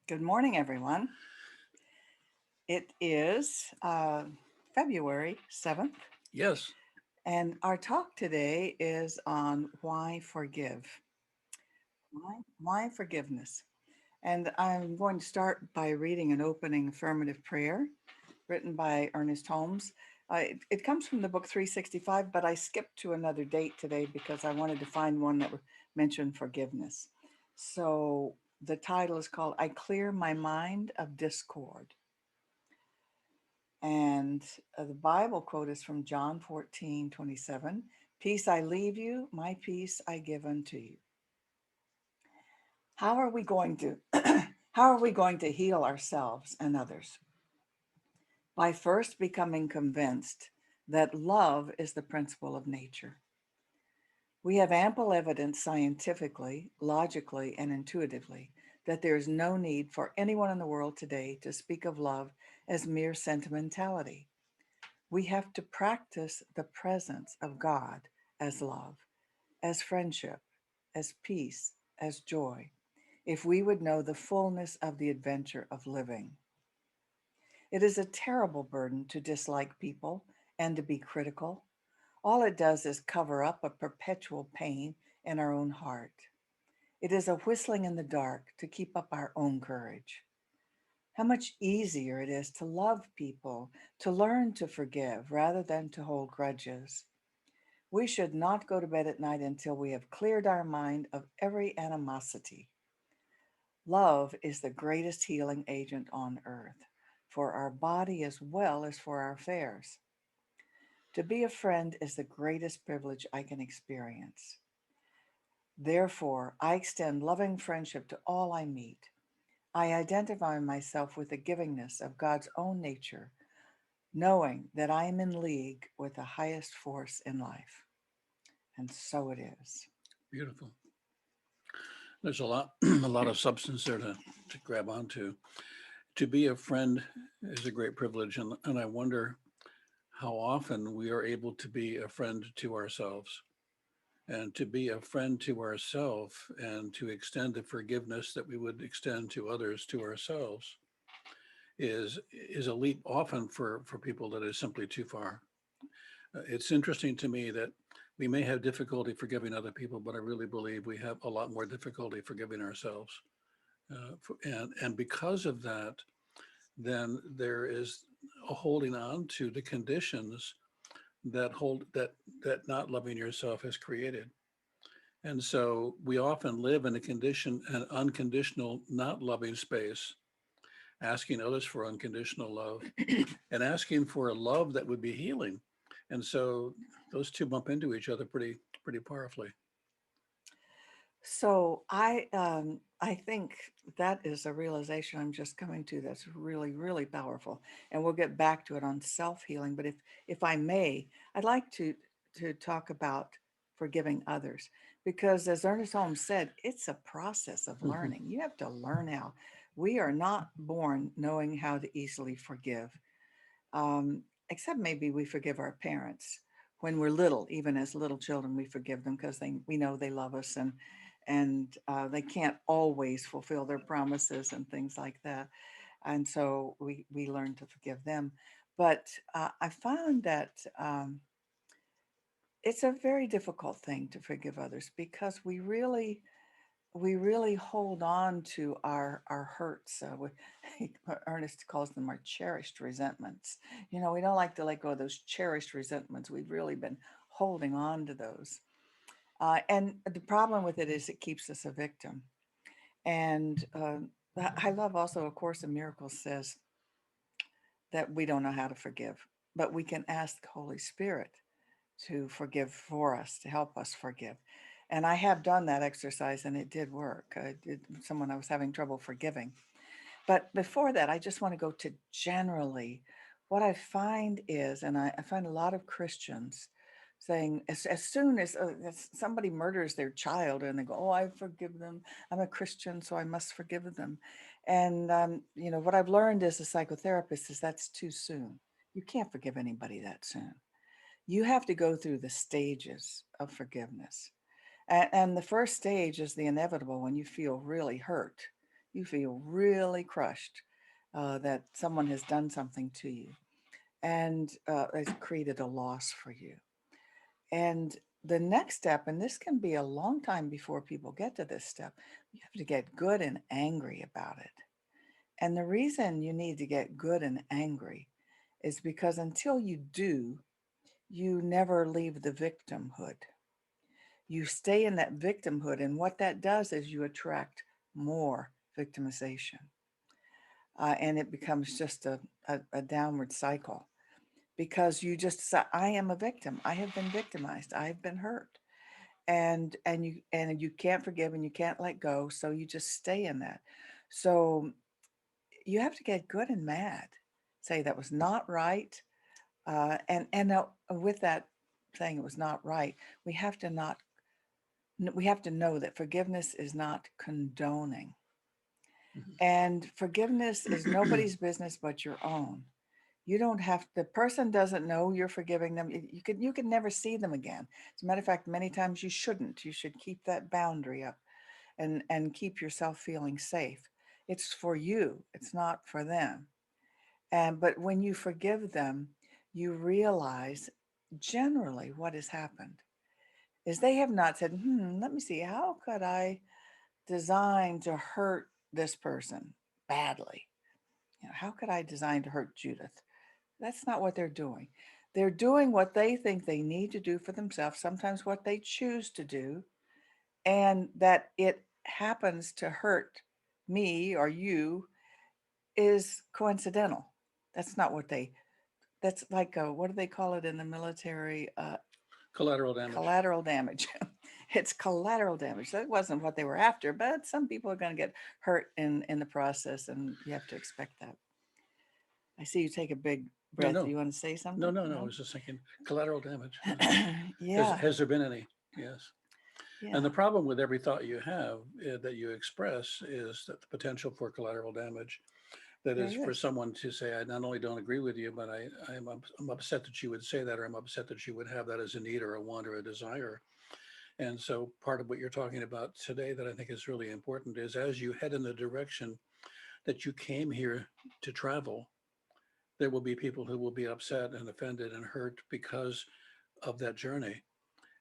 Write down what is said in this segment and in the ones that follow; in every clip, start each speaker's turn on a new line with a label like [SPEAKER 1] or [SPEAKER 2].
[SPEAKER 1] Good morning, everyone. It is February 7th,
[SPEAKER 2] Yes.
[SPEAKER 1] and our talk today is on why forgive. Why forgiveness? And I'm going to start by reading an opening affirmative prayer written by Ernest Holmes. It comes from the book 365, but I skipped to another date today because I wanted to find one that mentioned forgiveness. So the title is called I Clear My Mind of Discord. And the Bible quote is from John 14:27. Peace I leave you, my peace I give unto you. How are we going to how are we going to heal ourselves and others? By first becoming convinced that love is the principle of nature. We have ample evidence scientifically, logically, and intuitively that there is no need for anyone in the world today to speak of love as mere sentimentality. We have to practice the presence of God as love, as friendship, as peace, as joy, if we would know the fullness of the adventure of living. It is a terrible burden to dislike people and to be critical. All it does is cover up a perpetual pain in our own heart. It is a whistling in the dark to keep up our own courage. How much easier it is to love people, to learn to forgive rather than to hold grudges. We should not go to bed at night until we have cleared our mind of every animosity. Love is the greatest healing agent on earth, for our body as well as for our affairs. To be a friend is the greatest privilege I can experience. Therefore, I extend loving friendship to all I meet. I identify myself with the givingness of God's own nature, knowing that I am in league with the highest force in life. And so it is.
[SPEAKER 2] Beautiful. There's a lot, a lot of substance there to grab onto. To be a friend is a great privilege, and I wonder how often we are able to be a friend to ourselves, and to be a friend to ourselves, and to extend the forgiveness that we would extend to others to ourselves is a leap often for people that is simply too far. It's interesting to me that we may have difficulty forgiving other people, but I really believe we have a lot more difficulty forgiving ourselves. And because of that, then there is a holding on to the conditions that not loving yourself has created. And so we often live in a condition, an unconditional, not loving space, asking others for unconditional love and asking for a love that would be healing. And so those two bump into each other pretty powerfully.
[SPEAKER 1] So I think that is a realization I'm just coming to that's really, really powerful. And we'll get back to it on self-healing. But if I may, I'd like to talk about forgiving others. Because as Ernest Holmes said, it's a process of
[SPEAKER 2] Mhm.
[SPEAKER 1] learning. You have to learn how. We are not born knowing how to easily forgive. Except maybe we forgive our parents when we're little. Even as little children, we forgive them because we know they love us, and they can't always fulfill their promises and things like that, and so we learn to forgive them. But I found that it's a very difficult thing to forgive others because we really hold on to our hurts. Ernest calls them our cherished resentments. We don't like to let go of those cherished resentments. We've really been holding on to those. And the problem with it is it keeps us a victim. And I love also A Course in Miracles says that we don't know how to forgive, but we can ask the Holy Spirit to forgive for us, to help us forgive. And I have done that exercise and it did work. I did someone I was having trouble forgiving. But before that, I just want to go to generally what I find is, and I find a lot of Christians saying, as soon as somebody murders their child and they go, oh, I forgive them. I'm a Christian, so I must forgive them. And, what I've learned as a psychotherapist is that's too soon. You can't forgive anybody that soon. You have to go through the stages of forgiveness. And the first stage is the inevitable when you feel really hurt. You feel really crushed that someone has done something to you and has created a loss for you. And the next step, and this can be a long time before people get to this step, you have to get good and angry about it. And the reason you need to get good and angry is because until you do, you never leave the victimhood. You stay in that victimhood, and what that does is you attract more victimization. And it becomes just a downward cycle because you just say, I am a victim. I have been victimized. I have been hurt. And you can't forgive and you can't let go. So you just stay in that. So you have to get good and mad. Say that was not right. And with that saying it was not right, we have to not we have to know that forgiveness is not condoning. And forgiveness is
[SPEAKER 2] Mhm.
[SPEAKER 1] nobody's business but your own. You don't have, the person doesn't know you're forgiving them. You can never see them again. As a matter of fact, many times you shouldn't. You should keep that boundary up and keep yourself feeling safe. It's for you. It's not for them. And but when you forgive them, you realize generally what has happened is they have not said, let me see, how could I design to hurt this person badly? How could I design to hurt Judith? That's not what they're doing. They're doing what they think they need to do for themselves, sometimes what they choose to do, and that it happens to hurt me or you is coincidental. That's not what they, that's like, what do they call it in the military?
[SPEAKER 2] Collateral damage.
[SPEAKER 1] Collateral damage. It's collateral damage. That wasn't what they were after, but some people are going to get hurt in the process, and you have to expect that. I see you take a big
[SPEAKER 2] No,
[SPEAKER 1] breath. Do
[SPEAKER 2] no,
[SPEAKER 1] you want to say
[SPEAKER 2] no,
[SPEAKER 1] something?
[SPEAKER 2] no, no. I
[SPEAKER 1] No?
[SPEAKER 2] was just thinking collateral damage.
[SPEAKER 1] Yeah,
[SPEAKER 2] Has there been any? Yes. And the
[SPEAKER 1] yeah,
[SPEAKER 2] problem with every thought you have that you express is that the potential for collateral damage. That is
[SPEAKER 1] there
[SPEAKER 2] for
[SPEAKER 1] is.
[SPEAKER 2] someone to say, I not only don't agree with you, but I'm upset that you would say that, or I'm upset that you would have that as a need or a want or a desire. And so part of what you're talking about today that I think is really important is as you head in the direction that you came here to travel, there will be people who will be upset and offended and hurt because of that journey.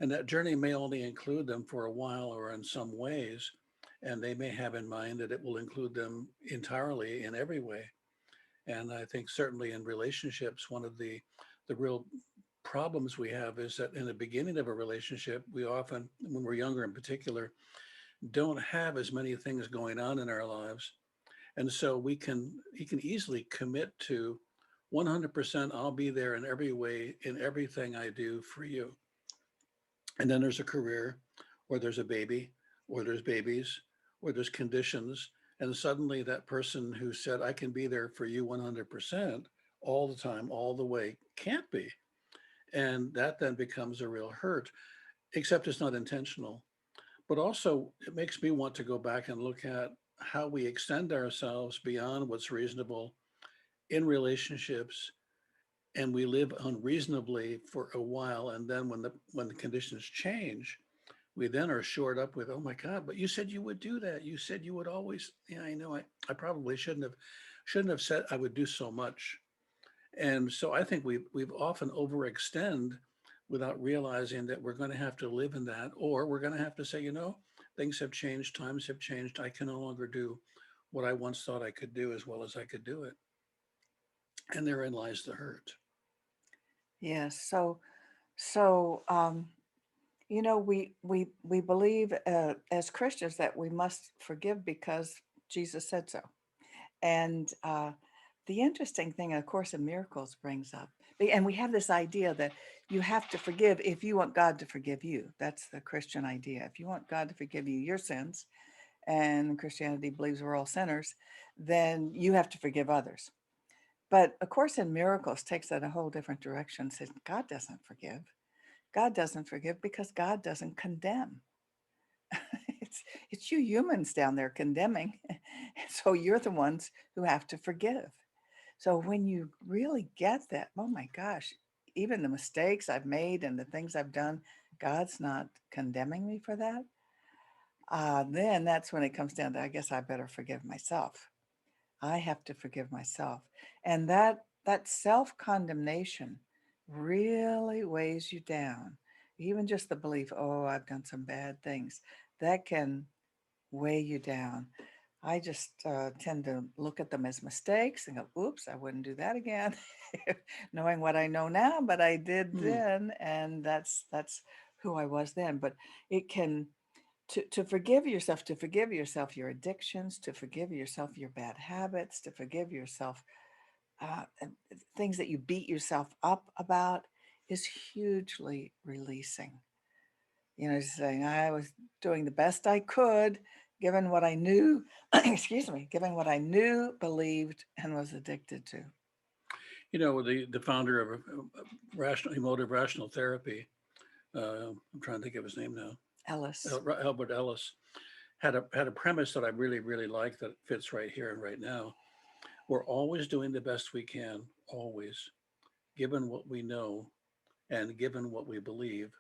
[SPEAKER 2] And that journey may only include them for a while or in some ways. And they may have in mind that it will include them entirely in every way. And I think certainly in relationships, one of the real problems we have is that in the beginning of a relationship, we often, when we're younger in particular, don't have as many things going on in our lives. And so he can easily commit to 100% I'll be there in every way, in everything I do for you. And then there's a career, or there's a baby, or there's babies, or there's conditions. And suddenly that person who said, I can be there for you 100% all the time, all the way, can't be. And that then becomes a real hurt, except it's not intentional. But also, it makes me want to go back and look at how we extend ourselves beyond what's reasonable in relationships, and we live unreasonably for a while. And then when the conditions change, we then are shored up with, oh my God, but you said you would do that. You said you would always. Yeah, I know. I probably shouldn't have said I would do so much. And so I think we've often overextend without realizing that we're going to have to live in that, or we're going to have to say, things have changed, times have changed. I can no longer do what I once thought I could do as well as I could do it. And therein lies the hurt.
[SPEAKER 1] Yes. So we believe as Christians that we must forgive because Jesus said so. And the interesting thing, A Course in Miracles brings up, and we have this idea that you have to forgive if you want God to forgive you. That's the Christian idea. If you want God to forgive you your sins, and Christianity believes we're all sinners, then you have to forgive others. But A Course in Miracles takes that a whole different direction, says God doesn't forgive. God doesn't forgive because God doesn't condemn. It's you humans down there condemning. So you're the ones who have to forgive. So when you really get that, oh my gosh, even the mistakes I've made and the things I've done, God's not condemning me for that. then that's when it comes down to, I guess I better forgive myself. I have to forgive myself. And that self-condemnation really weighs you down. Even just the belief, oh, I've done some bad things, that can weigh you down. I just tend to look at them as mistakes and go, oops, I wouldn't do that again. Knowing what I know now, but I did
[SPEAKER 2] Mm.
[SPEAKER 1] then, and that's who I was then. But it can to forgive yourself your addictions, to forgive yourself your bad habits, to forgive yourself things that you beat yourself up about is hugely releasing. Saying I was doing the best I could, given what I knew, excuse me, given what I knew, believed, and was addicted to.
[SPEAKER 2] The founder of rational emotive rational therapy, I'm trying to think of his name now,
[SPEAKER 1] Ellis.
[SPEAKER 2] Albert Ellis, had a premise that I really really like that fits right here and right now. We're always doing the best we can, always, given what we know and given what we believe.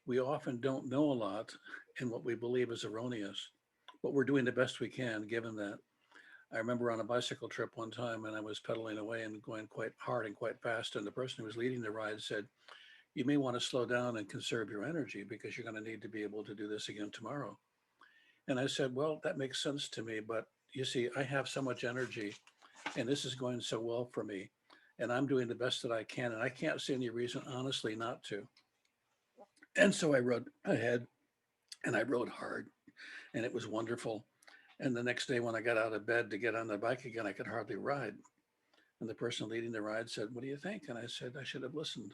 [SPEAKER 2] We often don't know a lot, and what we believe is erroneous, but we're doing the best we can given that. I remember on a bicycle trip one time, and I was pedaling away and going quite hard and quite fast, and the person who was leading the ride said, "You may want to slow down and conserve your energy because you're going to need to be able to do this again tomorrow." And I said, "Well, that makes sense to me, but you see, I have so much energy, and this is going so well for me, and I'm doing the best that I can, and I can't see any reason, honestly, not to." And so I rode ahead, and I rode hard, and it was wonderful. And the next day, when I got out of bed to get on the bike again, I could hardly ride. And the person leading the ride said, "What do you think?" And I said, "I should have listened.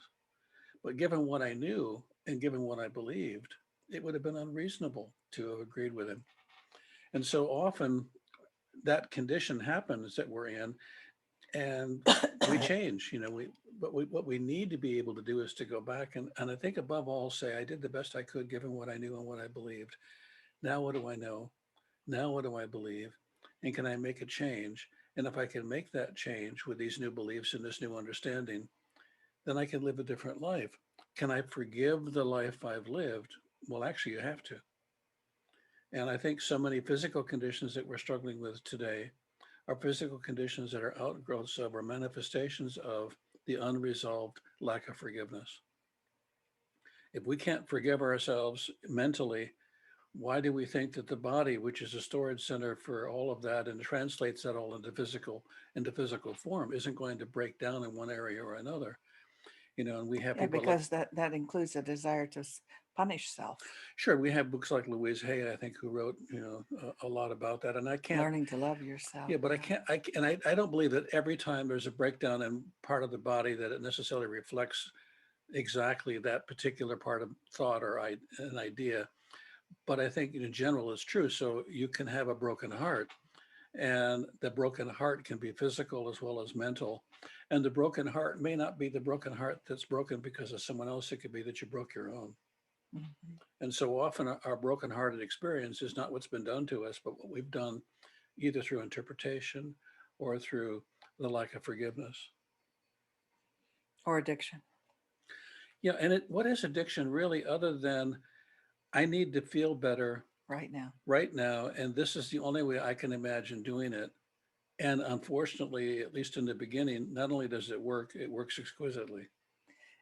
[SPEAKER 2] But given what I knew and given what I believed, it would have been unreasonable to have agreed with him." And so often that condition happens that we're in, and we change. What we need to be able to do is to go back and I think above all say, I did the best I could given what I knew and what I believed. Now what do I know? Now what do I believe? And can I make a change? And if I can make that change with these new beliefs and this new understanding, then I can live a different life. Can I forgive the life I've lived? Well, actually, you have to. And I think so many physical conditions that we're struggling with today are physical conditions that are outgrowths of or manifestations of the unresolved lack of forgiveness. If we can't forgive ourselves mentally, why do we think that the body, which is a storage center for all of that and translates that all into physical form, isn't going to break down in one area or another? And we have
[SPEAKER 1] Yeah,
[SPEAKER 2] people like,
[SPEAKER 1] because that includes a desire to punish self,
[SPEAKER 2] sure, we have books like Louise Hay, I think, who wrote, a lot about that. And I can't,
[SPEAKER 1] learning to love yourself.
[SPEAKER 2] yeah, but I
[SPEAKER 1] Yeah.
[SPEAKER 2] can't, I don't believe that every time there's a breakdown in part of the body that it necessarily reflects exactly that particular part of thought or an idea. But I think in general it's true. So you can have a broken heart, and the broken heart can be physical as well as mental. And the broken heart may not be the broken heart that's broken because of someone else. It could be that you broke your own.
[SPEAKER 1] Mhm.
[SPEAKER 2] And so often our broken-hearted experience is not what's been done to us, but what we've done either through interpretation or through the lack of forgiveness.
[SPEAKER 1] Or addiction.
[SPEAKER 2] Yeah, and what is addiction really other than I need to feel better
[SPEAKER 1] Right now.
[SPEAKER 2] right now, and this is the only way I can imagine doing it. And unfortunately, at least in the beginning, not only does it work, it works exquisitely.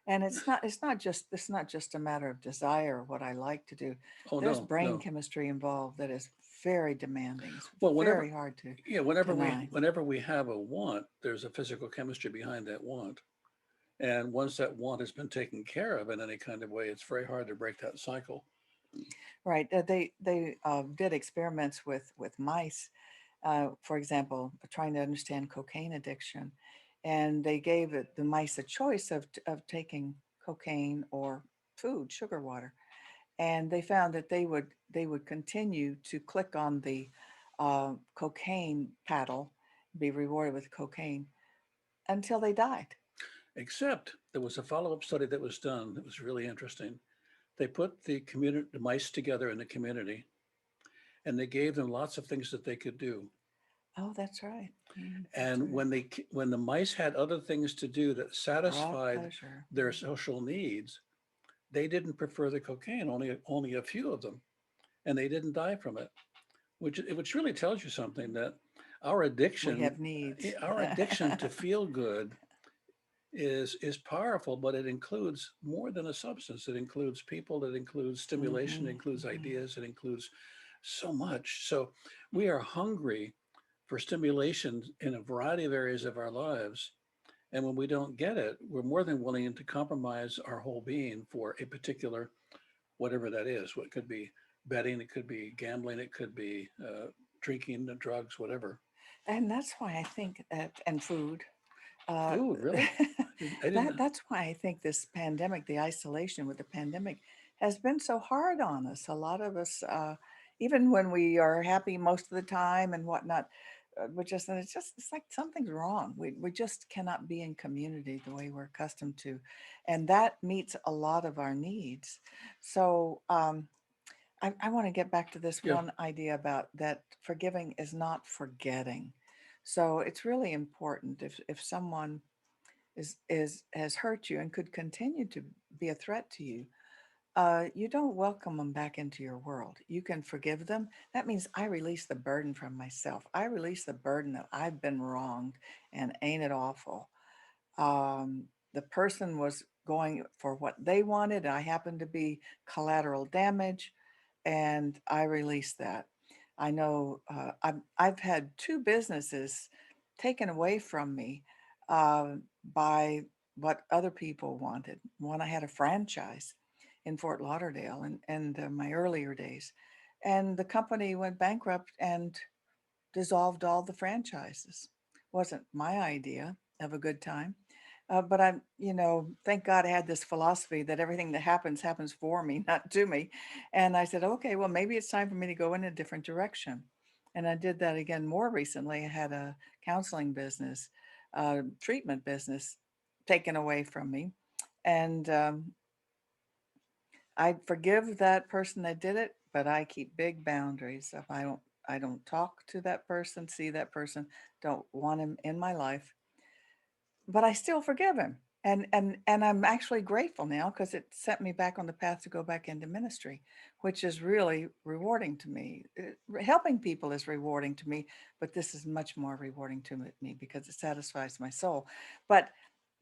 [SPEAKER 1] And it's not just a matter of desire, what I like to do.
[SPEAKER 2] Oh
[SPEAKER 1] There's
[SPEAKER 2] no,
[SPEAKER 1] brain
[SPEAKER 2] no.
[SPEAKER 1] chemistry involved that is very demanding. It's
[SPEAKER 2] Well,
[SPEAKER 1] very hard to
[SPEAKER 2] whenever we
[SPEAKER 1] deny.
[SPEAKER 2] whenever we have a want, there's a physical chemistry behind that want. And once that want has been taken care of in any kind of way, it's very hard to break that cycle.
[SPEAKER 1] Right. They did experiments with mice, for example, trying to understand cocaine addiction, and they gave the mice a choice of taking cocaine or food, sugar water, and they found that they would continue to click on the cocaine paddle, be rewarded with cocaine until they died.
[SPEAKER 2] Except there was a follow-up study that was done that was really interesting. They put the mice together in the community, and they gave them lots of things that they could do.
[SPEAKER 1] Oh, that's right. That's
[SPEAKER 2] And
[SPEAKER 1] right.
[SPEAKER 2] when the mice had other things to do that
[SPEAKER 1] Brought
[SPEAKER 2] satisfied
[SPEAKER 1] pleasure.
[SPEAKER 2] their social needs, they didn't prefer the cocaine. Only a few of them. and they didn't die from it, which really tells you something that our
[SPEAKER 1] We
[SPEAKER 2] addiction,
[SPEAKER 1] have needs.
[SPEAKER 2] our addiction to feel good is powerful, but it includes more than a substance. It includes people, it includes stimulation, it
[SPEAKER 1] Hmm.
[SPEAKER 2] includes
[SPEAKER 1] Hmm.
[SPEAKER 2] ideas, it includes so much. So we are hungry for stimulation in a variety of areas of our lives. And when we don't get it, we're more than willing to compromise our whole being for a particular, whatever that is. What could be betting, it could be gambling, it could be drinking, drugs, whatever.
[SPEAKER 1] And that's why I think that, and food, uh,
[SPEAKER 2] Food, really? I didn't.
[SPEAKER 1] that's why I think this pandemic, the isolation with the pandemic, has been so hard on us. A lot of us, even when we are happy most of the time and whatnot, it's like something's wrong. We just cannot be in community the way we're accustomed to, and that meets a lot of our needs. So I want to get back to this
[SPEAKER 2] Yeah.
[SPEAKER 1] one idea about that forgiving is not forgetting. So it's really important if someone is has hurt you and could continue to be a threat to you, you don't welcome them back into your world. You can forgive them. That means I release the burden from myself. I release the burden that I've been wronged, and ain't it awful? The person was going for what they wanted. I happened to be collateral damage, and I released that. I know I've had two businesses taken away from me uh, by what other people wanted. One, I had a franchise in Fort Lauderdale and my earlier days, and the company went bankrupt and dissolved all the franchises. Wasn't my idea of a good time. But thank God I had this philosophy that everything that happens happens for me, not to me. And I said, okay, well, maybe it's time for me to go in a different direction. And I did that again more recently. I had a counseling business, treatment business taken away from me. And I forgive that person that did it, but I keep big boundaries. If I don't talk to that person, see that person, don't want him in my life, but I still forgive him. And I'm actually grateful now because it set me back on the path to go back into ministry, which is really rewarding to me. Helping people is rewarding to me, but this is much more rewarding to me because it satisfies my soul. But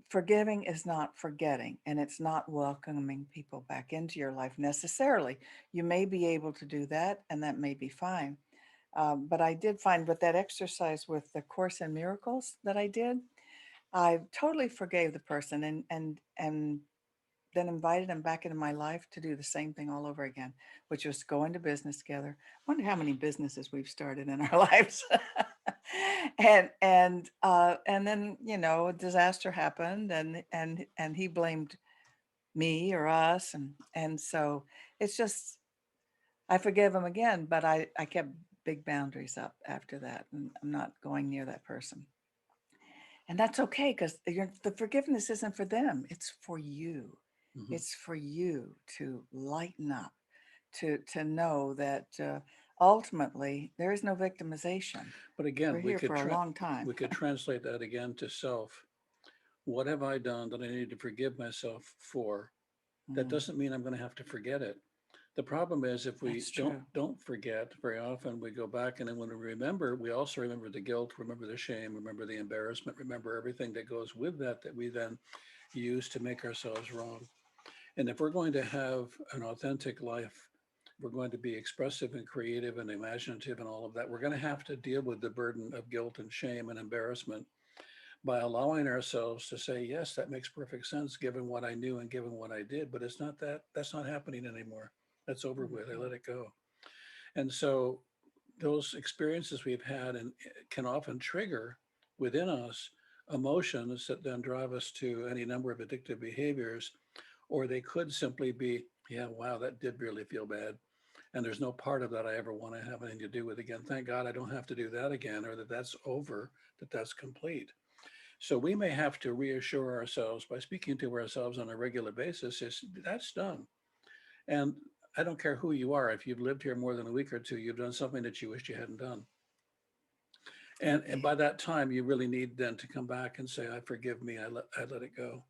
[SPEAKER 1] forgiving is not forgetting, and it's not welcoming people back into your life necessarily. You may be able to do that, and that may be fine. But I did find with that exercise with the Course in Miracles that I did, I totally forgave the person and then invited them back into my life to do the same thing all over again, which was go into business together. Wonder how many businesses we've started in our lives. And then a disaster happened, and he blamed me or us, and so it's just I forgive him again, but I kept big boundaries up after that, and I'm not going near that person. And that's okay because the forgiveness isn't for them, it's for you.
[SPEAKER 2] Hmm.
[SPEAKER 1] It's for you to lighten up, to know that ultimately there is no victimization.
[SPEAKER 2] But again,
[SPEAKER 1] We're here for a long time.
[SPEAKER 2] we could translate that again to self. What have I done that I need to forgive myself for? That
[SPEAKER 1] Mm,
[SPEAKER 2] doesn't mean I'm going to have to forget it. The problem is if we
[SPEAKER 1] that's true.
[SPEAKER 2] don't forget very often, we go back and then when we remember, we also remember the guilt, remember the shame, remember the embarrassment, remember everything that goes with that that we then use to make ourselves wrong. And if we're going to have an authentic life, we're going to be expressive and creative and imaginative and all of that, we're going to have to deal with the burden of guilt and shame and embarrassment by allowing ourselves to say, yes, that makes perfect sense given what I knew and given what I did, but it's not that, that's not happening anymore. That's over with. I
[SPEAKER 1] Mhm.
[SPEAKER 2] let it go. And so those experiences we've had and can often trigger within us emotions that then drive us to any number of addictive behaviors, or they could simply be, yeah, wow, that did really feel bad. And there's no part of that I ever want to have anything to do with again. Thank God I don't have to do that again, or that that's over, that that's complete. So we may have to reassure ourselves by speaking to ourselves on a regular basis is that's done. And I don't care who you are. If you've lived here more than a week or two, you've done something that you wished you hadn't done. And
[SPEAKER 1] Yeah.
[SPEAKER 2] by that time, you really need then to come back and say, I forgive me. I let it go.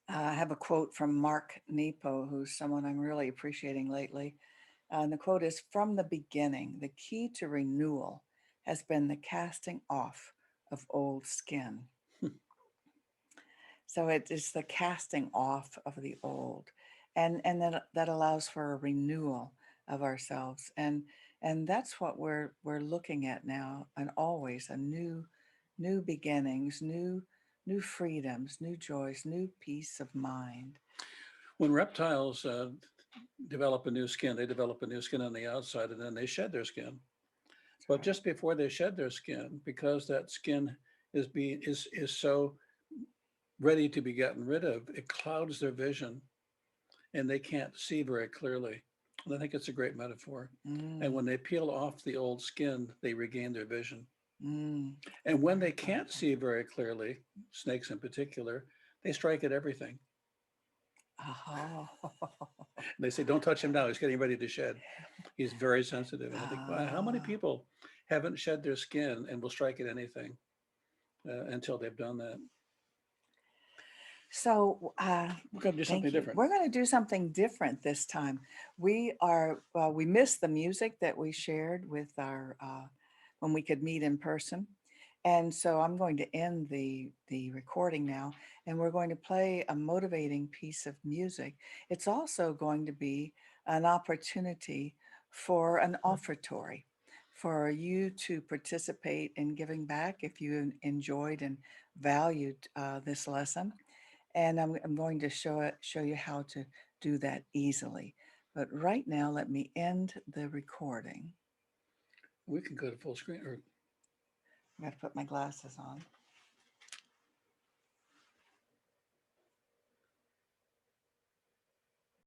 [SPEAKER 1] I have a quote from Mark Nepo, who's someone I'm really appreciating lately. And the quote is, "From the beginning, the key to renewal has been the casting off of old skin." So it is the casting off of the old, and that allows for a renewal of ourselves, and that's what we're looking at now, and always a new beginnings, new freedoms, new joys, new peace of mind.
[SPEAKER 2] When reptiles develop a new skin, they develop a new skin on the outside and then they shed their skin.
[SPEAKER 1] That's
[SPEAKER 2] But
[SPEAKER 1] right.
[SPEAKER 2] just before they shed their skin, because that skin is so ready to be gotten rid of, it clouds their vision and they can't see very clearly. And I think it's a great metaphor. And
[SPEAKER 1] Mm,
[SPEAKER 2] when they peel off the old skin, they regain their vision.
[SPEAKER 1] mm,
[SPEAKER 2] And when they
[SPEAKER 1] very
[SPEAKER 2] can't
[SPEAKER 1] powerful.
[SPEAKER 2] see very clearly, snakes in particular, they strike at everything.
[SPEAKER 1] Oh.
[SPEAKER 2] They say, "Don't touch him now. He's getting ready to shed. He's very sensitive." And I think, wow, how many
[SPEAKER 1] Ah.
[SPEAKER 2] people haven't shed their skin and will strike at anything until they've done that?
[SPEAKER 1] So,
[SPEAKER 2] We're going to do something
[SPEAKER 1] thank you.
[SPEAKER 2] different.
[SPEAKER 1] We're going to do something different this time. We missed the music that we shared with our when we could meet in person, and so I'm going to end the recording now, and we're going to play a motivating piece of music. It's also going to be an opportunity for an offertory, for you to participate in giving back if you enjoyed and valued this lesson, and I'm going to show you how to do that easily. But right now, let me end the recording.
[SPEAKER 2] We can go to full screen or
[SPEAKER 1] I got to put my glasses on.